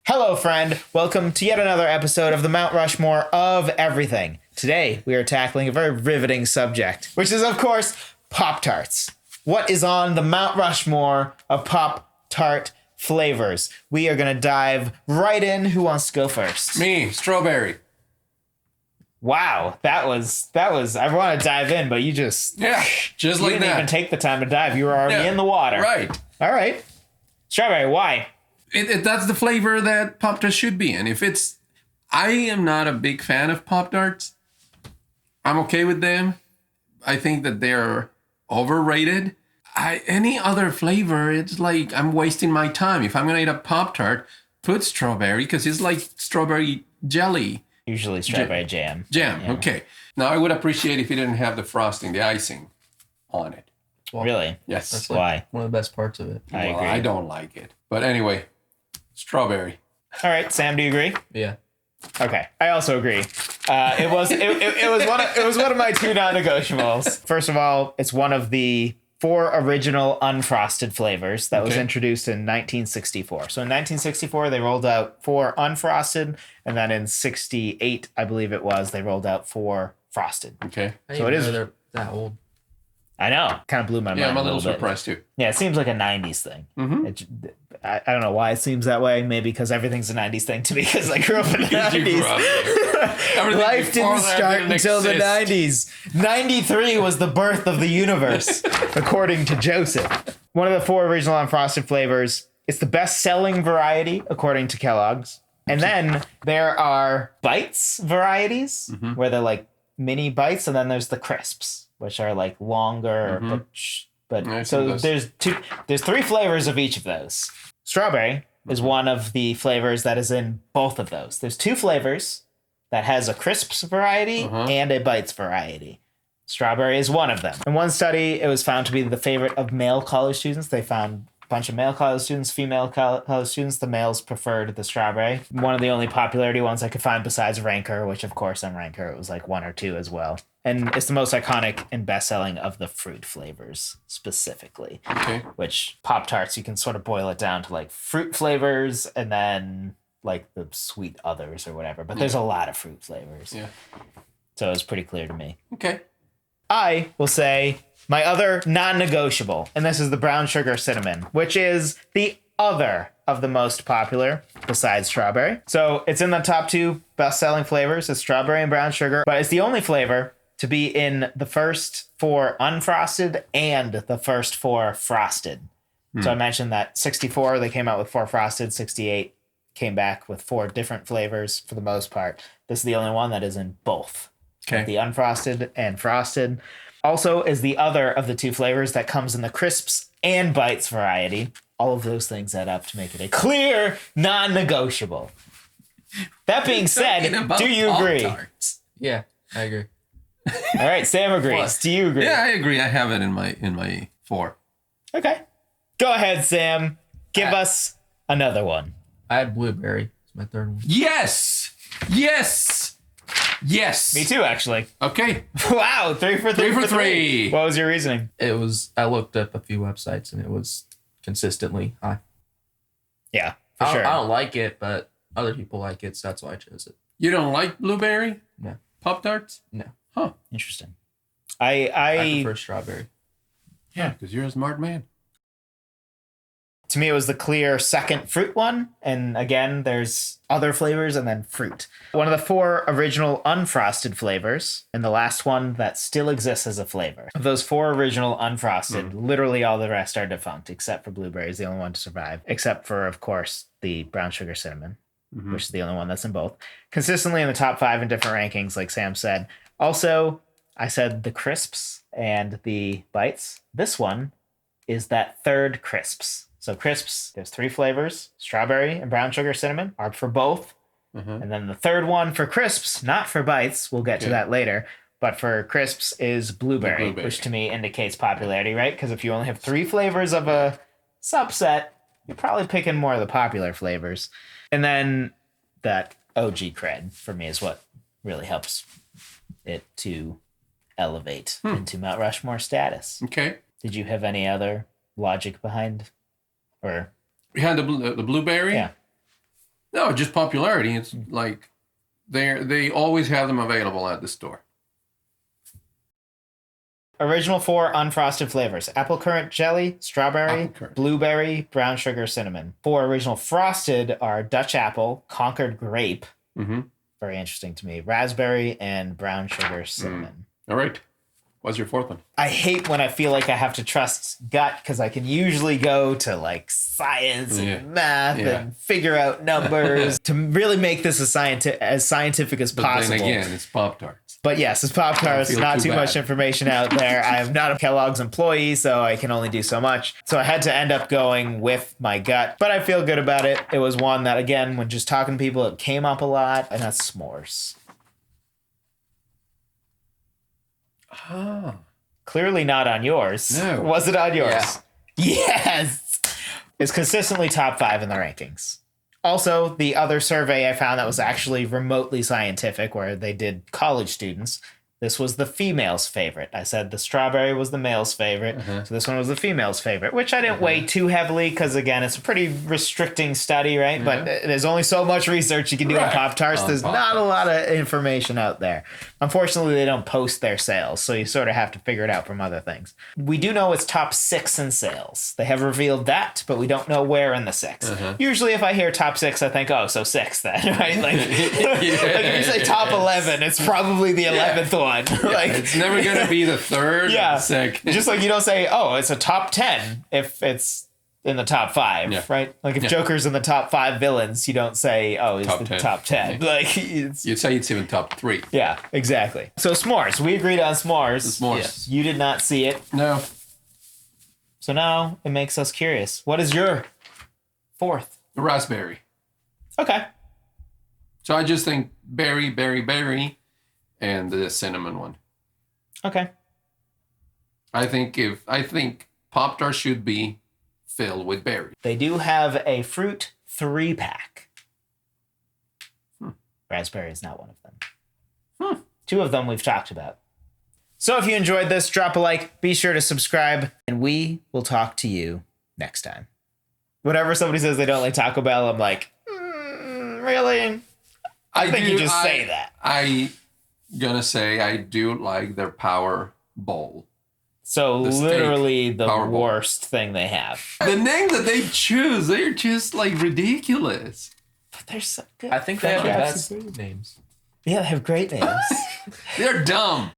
Hello, friend. Welcome to yet another episode of the Mount Rushmore of Everything. Today, we are tackling a very riveting subject, which is, of course, Pop-Tarts. What is on the Mount Rushmore of Pop-Tart flavors? We are going to dive right in. Who wants to go first? Me, strawberry. Wow, that was. I want to dive in, but you just like didn't that. even take the time to dive. You were already in the water. Right. All right. Strawberry, why? That's the flavor that Pop-Tarts should be in. I am not a big fan of Pop-Tarts. I'm okay with them. I think that they're overrated. Any other flavor, it's like I'm wasting my time. If I'm gonna eat a Pop-Tart, put strawberry because it's like strawberry jelly. Usually strawberry jam. Jam, yeah. Okay. Now I would appreciate if you didn't have the frosting, the icing on it. Well, really? Yes. That's why? One of the best parts of it. I agree. I don't like it. But anyway, strawberry. All right, Sam, do you agree? Yeah. Okay, I also agree. It was one of my two non-negotiables. First of all, it's one of the 4 original unfrosted flavors that was introduced in 1964. So in 1964, they rolled out 4 unfrosted, and then in 68, I believe it was, they rolled out 4 frosted. Okay. So it is they're that old. I know, kind of blew my mind. Yeah, I'm a little bit. surprised too. Yeah, it seems like a 90s thing. Mm-hmm. I don't know why it seems that way. Maybe because everything's a 90s thing to me because I grew up in the 90s. Life didn't start until the 90s. 93 was the birth of the universe, according to Joseph. One of the 4 original unfrosted flavors. It's the best-selling variety, according to Kellogg's. And then there are bites varieties, where they're like mini bites, and then there's the crisps, which are like longer, but so there's 3 flavors of each of those. Strawberry is one of the flavors that is in both of those. There's 2 flavors that has a crisps variety and a bites variety. Strawberry is one of them. In one study, it was found to be the favorite of male college students. They found a bunch of male college students, female college students. The males preferred the strawberry. One of the only popularity ones I could find besides Ranker, which of course on Ranker it was like 1 or 2 as well. And it's the most iconic and best-selling of the fruit flavors, specifically. Okay. Which Pop-Tarts, you can sort of boil it down to like fruit flavors and then like the sweet others or whatever. But there's a lot of fruit flavors. Yeah. So it was pretty clear to me. Okay. I will say my other non-negotiable, and this is the brown sugar cinnamon, which is the other of the most popular besides strawberry. So it's in the top 2 best-selling flavors. It's strawberry and brown sugar, but it's the only flavor to be in the first 4 unfrosted and the first 4 frosted. So I mentioned that 64, they came out with 4 frosted. 68 came back with 4 different flavors for the most part. This is the only one that is in both. Okay. The unfrosted and frosted. Also is the other of the 2 flavors that comes in the crisps and bites variety. All of those things add up to make it a clear non-negotiable. That being said, do you agree? Pop-Tarts. Yeah, I agree. All right, Sam agrees. What? Do you agree? Yeah, I agree. I have it in my 4. Okay. Go ahead, Sam. Give us another one. I had blueberry. It's my 3rd one. Yes. Me too, actually. Okay. Wow, 3 for 3 for 3. What was your reasoning? I looked up a few websites and it was consistently high. Yeah, for I sure. don't like it, but other people like it, so that's why I chose it. You don't like blueberry? No. Pop-Tarts? No. Huh. Interesting. I prefer strawberry. Yeah, because you're a smart man. To me, it was the clear second fruit one. And again, there's other flavors and then fruit. One of the 4 original unfrosted flavors, and the last one that still exists as a flavor. Of those 4 original unfrosted, literally all the rest are defunct, except for blueberries, the only one to survive. Except for, of course, the brown sugar cinnamon, which is the only one that's in both. Consistently in the top 5 in different rankings, like Sam said. Also, I said the crisps and the bites. This one is that 3rd crisps. So crisps, there's 3 flavors, strawberry and brown sugar cinnamon are for both. And then the 3rd one for crisps, not for bites, we'll get to that later, but for crisps is blueberry, which to me indicates popularity, right? Because if you only have 3 flavors of a subset, you're probably picking more of the popular flavors. And then that OG cred for me is what really helps it to elevate into Mount Rushmore status. Okay. Did you have any other logic behind, or We had the blueberry? Yeah. No, just popularity. It's like they always have them available at the store. Original 4 unfrosted flavors: apple currant jelly, strawberry, Apple currant. blueberry, brown sugar, cinnamon. 4 original frosted are Dutch apple, Concord grape, Mm-hmm. very interesting to me, raspberry, and brown sugar, cinnamon. All right. What's your fourth one? I hate when I feel like I have to trust gut because I can usually go to like science and math and figure out numbers to really make this as scientific as possible. Then again, it's Pop-Tarts. But yes, it's Pop-Tarts, not too much information out there. I am not a Kellogg's employee, so I can only do so much. So I had to end up going with my gut, but I feel good about it. It was one that, again, when just talking to people, it came up a lot, and that's s'mores. Ah. Clearly not on yours. No. Was it on yours? Yeah. Yes! It's consistently top 5 in the rankings. Also, the other survey I found that was actually remotely scientific, where they did college students, this was the female's favorite. I said the strawberry was the male's favorite, so this one was the female's favorite, which I didn't weigh too heavily because, again, it's a pretty restricting study, right? But there's only so much research you can do on Pop-Tarts. There's not a lot of information out there. Unfortunately, they don't post their sales, so you sort of have to figure it out from other things. We do know it's top 6 in sales. They have revealed that, but we don't know where in the 6. Usually, if I hear top 6, I think, oh, so 6 then, right? Like, like if you say top 11, it's probably the 11th one. Like, it's never going to be the third or the second. Just like you don't say, oh, it's a top 10 if it's in the top 5, right? Like if Joker's in the top 5 villains, you don't say, oh, he's the top 10. Like you'd say it's even top 3. Yeah, exactly. So s'mores. We agreed on s'mores. The s'mores. Yes. You did not see it. No. So now it makes us curious. What is your 4th? The raspberry. Okay. So I just think berry, and the cinnamon one. Okay. I think Pop-Tart should be filled with berry. They do have a fruit 3-pack. Raspberry is not one of them. 2 of them we've talked about. So if you enjoyed this, drop a like, be sure to subscribe, and we will talk to you next time. Whenever somebody says they don't like Taco Bell, I'm like, really? I think you just say that. I gonna say I do like their power bowl. So literally the worst thing they have. The name that they choose, they're just like ridiculous. But they're so good. I think they have the best names. Yeah, they have great names. They're dumb.